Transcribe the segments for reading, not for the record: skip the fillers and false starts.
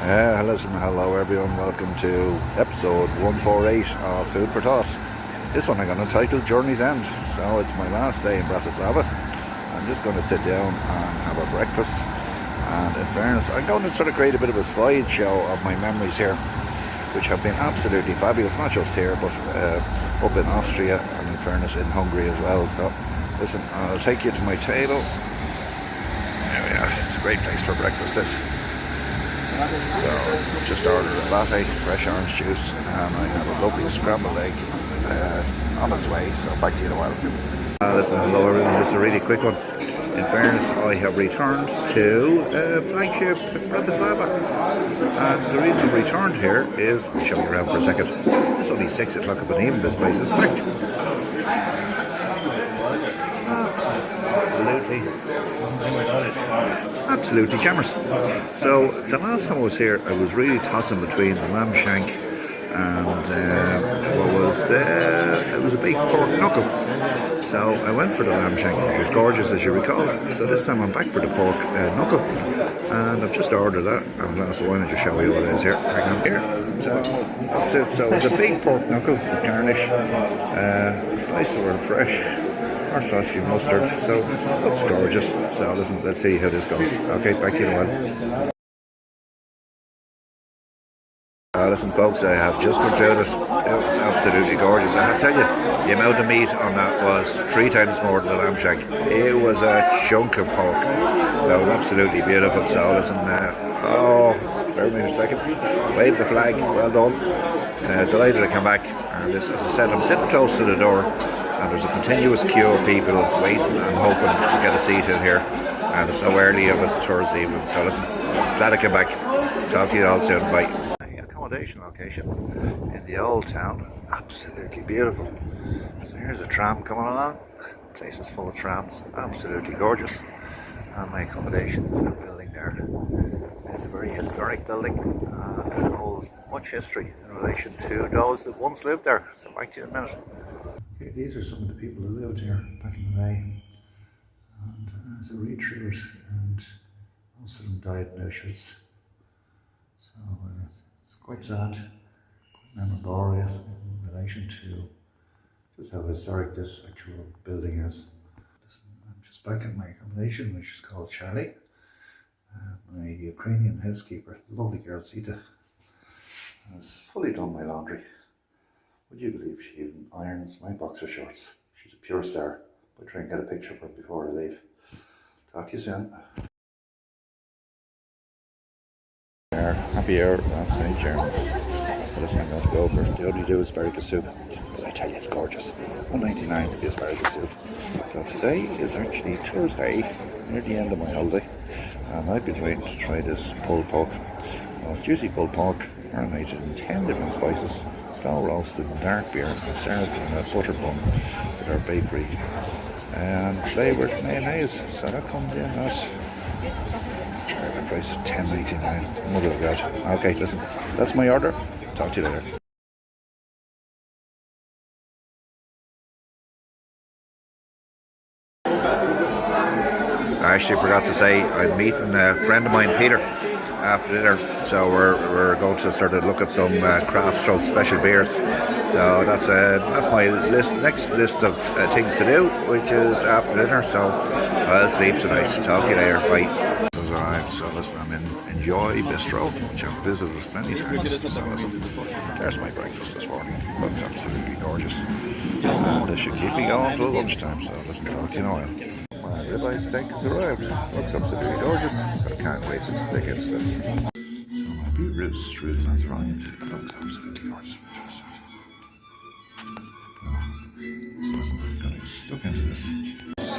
Listen, hello everyone, welcome to episode 148 of Food for Thought. This one I'm going to title Journey End. So it's my last day in Bratislava. I'm just going to sit down and have a breakfast. And in fairness, I'm going to sort of create a bit of a slideshow of my memories here, which have been absolutely fabulous, not just here, but up in Austria and in fairness in Hungary as well. So listen, I'll take you to my table. There we are, it's a great place for breakfast this. So just ordered a latte, fresh orange juice, and I have a lovely scrambled egg on its way, so back to you in a while. Listen, hello everyone, this is a really quick one. In fairness, I have returned to flagship Bratislava, and the reason I've returned here is, I'll show you around for a second. It's only 6 o'clock in the evening, this place is packed. Absolutely jammers. So the last time I was here, I was really tossing between the lamb shank and it was a big pork knuckle. So I went for the lamb shank, which was gorgeous as you recall. So this time I'm back for the pork knuckle, and I've just ordered that and a glass of wine. I'll just show you what it is here. Hang on here. So that's it. So it's a big pork knuckle with garnish, sliced over fresh. Our sausage mustard, so looks gorgeous. So listen, let's see how this goes. Okay, back to you in a while. Listen folks, I have just concluded. It was absolutely gorgeous. I have to tell you, the amount of meat on that was 3 times more than the lamb shank. It was a chunk of pork. That was absolutely beautiful. So listen, bear with me a second. Wave the flag, well done. Delighted to come back. And as I said, I'm sitting close to the door. And there's a continuous queue of people waiting and hoping to get a seat in here. And it's so early of a Thursday evening. So listen, glad I came back. Talk to you all soon. Bye. Accommodation location in the old town. Absolutely beautiful. So here's a tram coming along. The place is full of trams. Absolutely gorgeous. And my accommodation is that building there. It's a very historic building and it holds much history in relation to those that once lived there. So back to you in a minute. Okay, these are some of the people who lived here back in the day, and as I read through it, and most of them died in Auschwitz, so it's quite sad, quite memorable in relation to just how historic this actual building is. Listen, I'm just back at my accommodation, which is called Charlie. My Ukrainian housekeeper, lovely girl Sita, has fully done my laundry. Would you believe she even irons my boxer shorts? She's a pure star. I'll try and get a picture of her before I leave. Talk to you soon. Happy hour at St. Germans. Listen, I'm going to go over. They only do asparagus soup, but I tell you it's gorgeous. $1.99 for the asparagus soup. So today is actually Thursday, near the end of my holiday, and I've been waiting to try this pulled pork. Well, it's juicy pulled pork, marinated in 10 different spices. Slow roasted in dark beer and served in a butter bun with our bakery and flavoured mayonnaise. So that comes in as the price is $10.99. Mother of God. Okay, listen, that's my order. Talk to you later. I actually forgot to say I'm meeting a friend of mine, Peter, after dinner, so we're going to sort of look at some craft stroke special beers. So that's my next list of things to do, which is after dinner. So I'll sleep tonight. Talk to you later. Bye. This has arrived. So listen, I'm in Enjoy Bistro, which I've visited many times. So listen, there's my breakfast this morning. Looks absolutely gorgeous. And this should keep me going till lunchtime. So listen, talk to you in a while. My ribeye steak has arrived. Looks absolutely gorgeous. So I can't wait to stick into this. So my beetroot strudel has arrived. Looks absolutely gorgeous. I'm going to get stuck into this.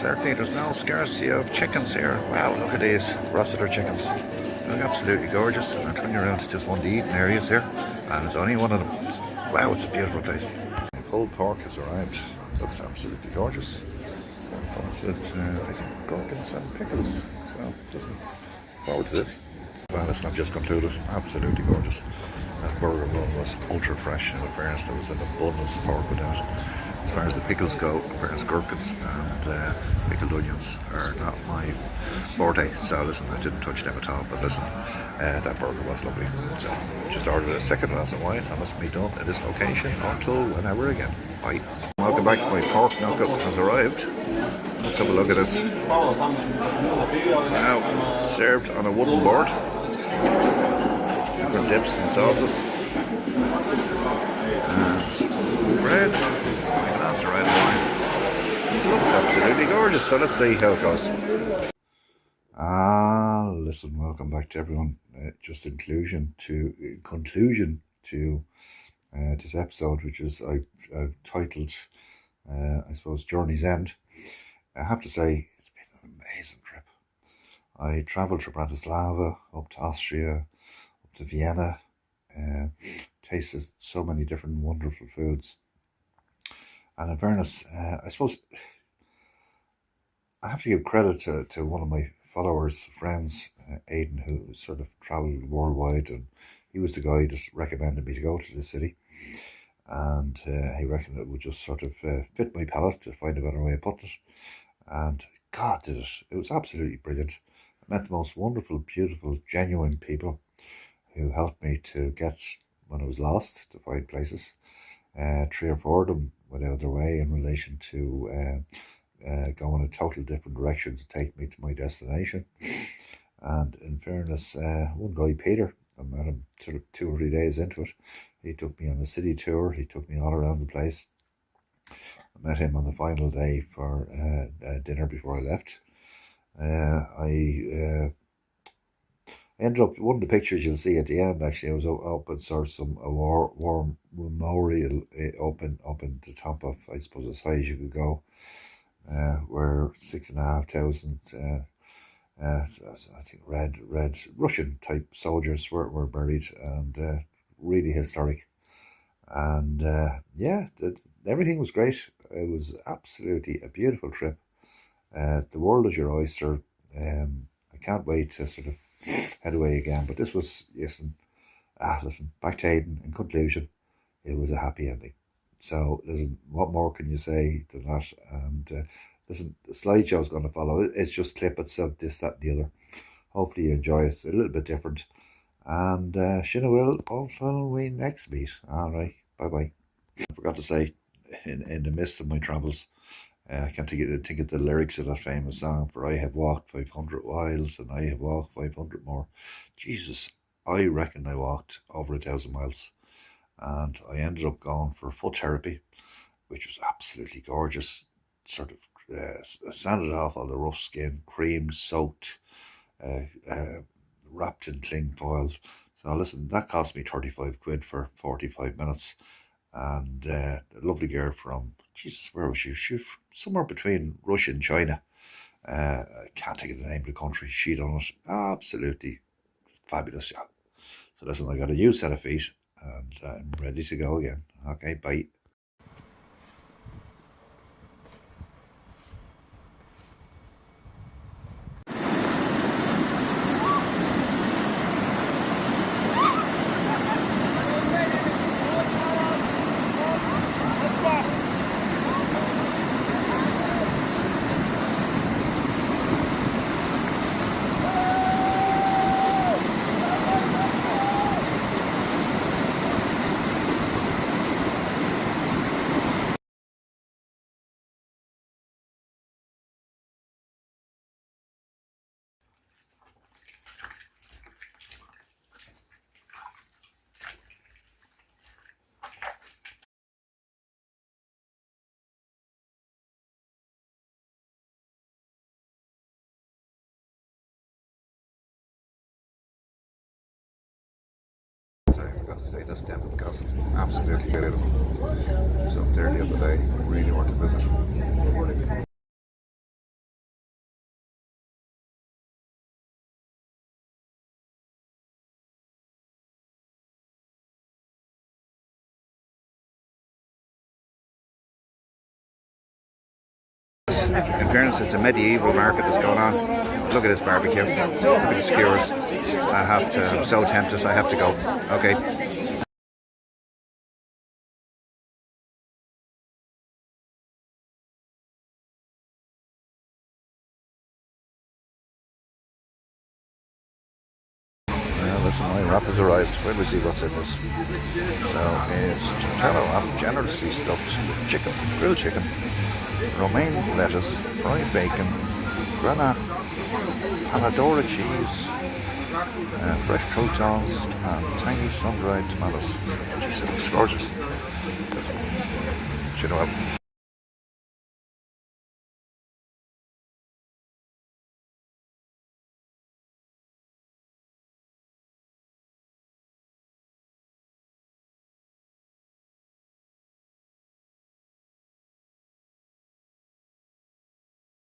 Certainly there's no scarcity of chickens here. Wow, look at these Rossiter chickens. They look absolutely gorgeous. I'm turning around to just one of the eating areas here, and it's only one of them. Wow, it's a beautiful place. My pulled pork has arrived. Looks absolutely gorgeous. With gherkins and pickles. So looking forward to this. Well, listen, I've just concluded. Absolutely gorgeous. That burger bun was ultra fresh, and in fairness there was an abundance of pork within it. As far as the pickles go, whereas gherkins and pickled onions are not my forte. So listen, I didn't touch them at all. But listen, that burger was lovely. So just ordered a second glass of wine, and must be done at this location until whenever again. Bye. Welcome back. My pork knuckle has arrived. Let's have a look at this. Wow, served on a wooden board. Different dips and sauces. And bread. That's red wine. Looks absolutely gorgeous. So let's see how it goes. Listen, welcome back to everyone. Just conclusion to this episode, which is I've titled, I suppose, Journey's End. I have to say, it's been an amazing trip. I travelled from Bratislava up to Austria, up to Vienna, tasted so many different wonderful foods. And in fairness, I suppose I have to give credit to one of my followers, friends, Aidan, who sort of travelled worldwide, and he was the guy that recommended me to go to the city. And he reckoned it would just sort of fit my palate, to find a better way of putting it. And God did it. It was absolutely brilliant. I met the most wonderful, beautiful, genuine people who helped me to get, when I was lost, to find places. 3 or 4 of them went out of their way in relation to go in a total different direction to take me to my destination. And in fairness, one guy, Peter, I met him sort of 2 or 3 days into it. He took me on a city tour. He took me all around the place. I met him on the final day for dinner before I left. I ended up, one of the pictures you'll see at the end, actually, I was up and saw a war memorial up in the top of, I suppose, as high as you could go, where 6,500 I think red Russian type soldiers were buried, and really historic. And everything was great. It was absolutely a beautiful trip. The world is your oyster. I can't wait to sort of head away again. But this was, listen, back to Aidan. In conclusion, it was a happy ending. So listen, what more can you say than that? And listen, the slideshow is going to follow. It's just clip itself, this, that, and the other. Hopefully you enjoy it. It's a little bit different. And Shinna will until we next meet. All right, bye. I forgot to say, in the midst of my travels, I can't think of the lyrics of that famous song, for I have walked 500 miles and I have walked 500 more. Jesus, I reckon I walked over 1,000 miles, and I ended up going for foot therapy, which was absolutely gorgeous. Sort of sanded off all the rough skin, cream soaked, wrapped in cling foil. So listen, that cost me 35 quid for 45 minutes. And a lovely girl from, Jesus, where was she? She was somewhere between Russia and China. I can't think of the name of the country. She done it. Absolutely fabulous job. So listen, I got a new set of feet, and I'm ready to go again. Okay, bye. Sorry, I forgot to say this Devon Castle. Absolutely beautiful. I was up there the other day. I really want to visit. In fairness, it's a medieval market that's going on. Look at this barbecue. Look at the skewers. I'm so tempted, I have to go. Okay. arrived. When we see what's in this. So it's tortilla generously stuffed with chicken, grilled chicken, romaine lettuce, fried bacon, grana paladora cheese, fresh croutons, and tiny sun-dried tomatoes. Jeez, it looks gorgeous. You know,